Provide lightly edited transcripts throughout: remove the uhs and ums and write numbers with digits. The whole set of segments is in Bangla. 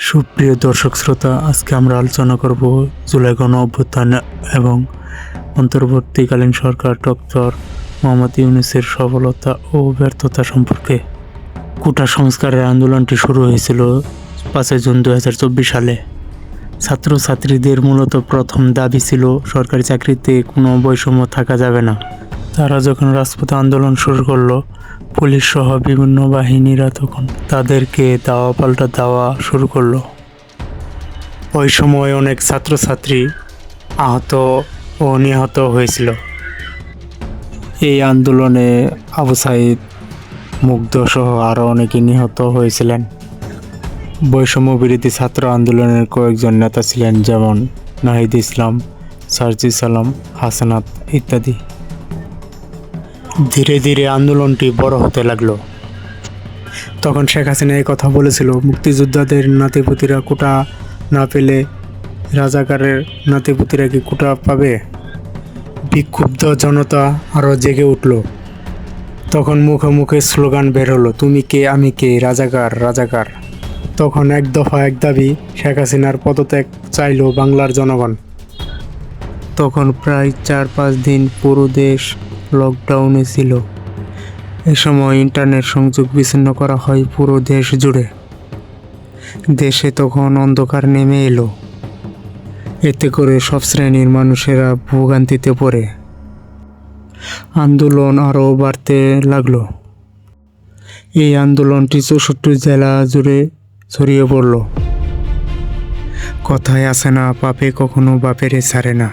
সুপ্রিয় দর্শক শ্রোতা, আজকে আমরা আলোচনা করব জুলাই গণ অভ্যুত্থান এবং অন্তর্বর্তীকালীন সরকার ডক্টর মোহাম্মদ ইউনূসের সফলতা ও ব্যর্থতা সম্পর্কে। কোটা সংস্কারের আন্দোলনটি শুরু হয়েছিল 5 জুন 2024 সালে। ছাত্রছাত্রীদের মূলত প্রথম দাবি ছিল সরকারি চাকরিতে কোনো বৈষম্য থাকা যাবে না। তারা যখন রাজপথে আন্দোলন শুরু করলো, পুলিশ সহ বিভিন্ন বাহিনীরা তখন তাদেরকে দাওয়া পাল্টা দেওয়া শুরু করলো। ওই সময় অনেক ছাত্রছাত্রী আহত ও নিহত হয়েছিল। এই আন্দোলনে আবু সাঈদ, মুগ্ধ সহ আরও অনেকে নিহত হয়েছিলেন। বৈষম্য বিরোধী ছাত্র আন্দোলনের কয়েকজন নেতা ছিলেন, যেমন নাহিদ ইসলাম, সার্জিস আলম, হাসানাত ইত্যাদি। ধীরে ধীরে আন্দোলনটি বড় হতে লাগলো। তখন শেখ হাসিনা এই কথা বলেছিল, মুক্তিযোদ্ধাদের নাতিপুতিরা কোটা না পেলে রাজাকারের নাতিপুতিরা কি কোটা পাবে? বিক্ষুব্ধ জনতা আরও জেগে উঠল। তখন মুখে মুখে স্লোগান বের হলো, তুমি কে আমি কে, রাজাকার রাজাকার। তখন এক দফা এক দাবি, শেখ হাসিনার পদত্যাগ চাইল বাংলার জনগণ। তখন প্রায় 4-5 দিন পুরো দেশ লকডাউনে ছিল। এ সময় ইন্টারনেট সংযোগ বিচ্ছিন্ন করা হয় পুরো দেশ জুড়ে। দেশে তখন অন্ধকার নেমে এলো। এতে করে সব শ্রেণীর মানুষেরা ভোগান্তিতে পড়ে। আন্দোলন আরও বাড়তে লাগলো। এই আন্দোলনটি 64 জেলা জুড়ে ছড়িয়ে পড়ল। কথায় আছে না, পাপে কখনো বাপেরে ছাড়ে না।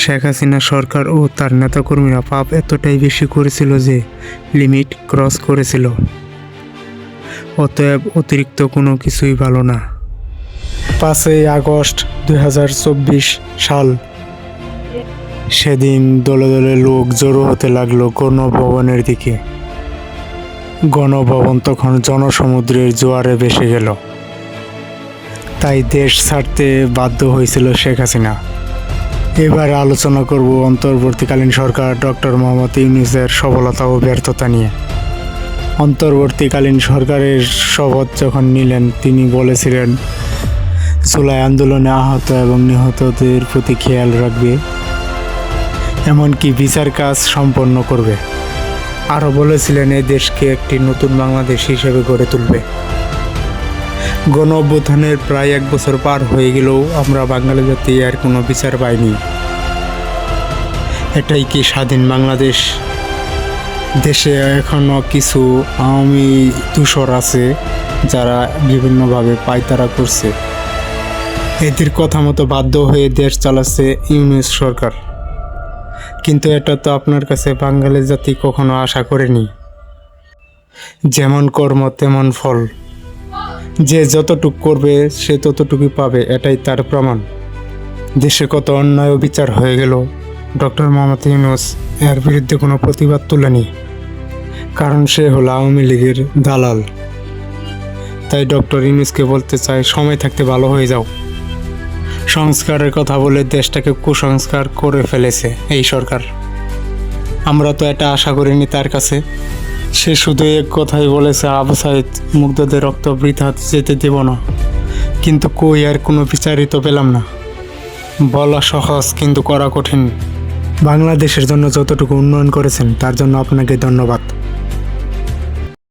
শেখ হাসিনা সরকার ও তার নেতাকর্মীরা পাপ এতটাই বেশি করেছিল যে লিমিট ক্রস করেছিল। অতএব অতিরিক্ত কোনো কিছুই ভালো না। 5 আগস্ট 2024 সাল, সেদিন দলে দলে লোক জড়ো হতে লাগলো গণভবনের দিকে। গণভবন তখন জনসমুদ্রের জোয়ারে ভেসে গেল। তাই দেশ ছাড়তে বাধ্য হয়েছিল শেখ হাসিনা। এবার আলোচনা করব অন্তর্বর্তীকালীন সরকার ডক্টর মোহাম্মদ ইউনূসের সফলতা ও ব্যর্থতা নিয়ে। অন্তর্বর্তীকালীন সরকারের শপথ যখন নিলেন, তিনি বলেছিলেন জুলাই আন্দোলনে আহত এবং নিহতদের প্রতি খেয়াল রাখবে, এমনকি বিচার কাজ সম্পন্ন করবে। আরও বলেছিলেন এই দেশকে একটি নতুন বাংলাদেশ হিসেবে গড়ে তুলবে। গণ অভ্যুত্থানের প্রায় 1 বছর পার হয়ে গেলেও আমরা বাঙালি জাতি আর কোনো বিচার পাইনি। এটাই কি স্বাধীন বাংলাদেশ? দেশে এখনও কিছু আওয়ামী দূষর আছে, যারা বিভিন্নভাবে পায়তারা করছে। এদের কথা মতো বাধ্য হয়ে দেশ চালাচ্ছে ইউনূস সরকার। কিন্তু এটা তো আপনার কাছে বাঙালি জাতি কখনো আশা করেনি। যেমন কর্ম তেমন ফল। যে যতটুক করবে সে ততটুকুই পাবে, এটাই তার প্রমাণ। দেশে কত অন্যায় ও বিচার হয়ে গেল, ডক্টর মোহাম্মদ ইউনূস এর বিরুদ্ধে কোনো প্রতিবাদ তোলেনি, কারণ সে হলো আওয়ামী লীগের দালাল। তাই ডক্টর ইউনূসকে বলতে চাই, সময় থাকতে ভালো হয়ে যাও। সংস্কারের কথা বলে দেশটাকে কুসংস্কার করে ফেলেছে এই সরকার। আমরা তো এটা আশা করিনি তার কাছে। সে শুধু এক কথাই বলেছে, আবু সাঈদ, মুগ্ধদের রক্ত বৃথা যেতে দেব না। কিন্তু কই আর কোনো বিচারই তো পেলাম না। বলা সহজ কিন্তু করা কঠিন। বাংলাদেশের জন্য যতটুকু উন্নয়ন করেছেন তার জন্য আপনাকে ধন্যবাদ।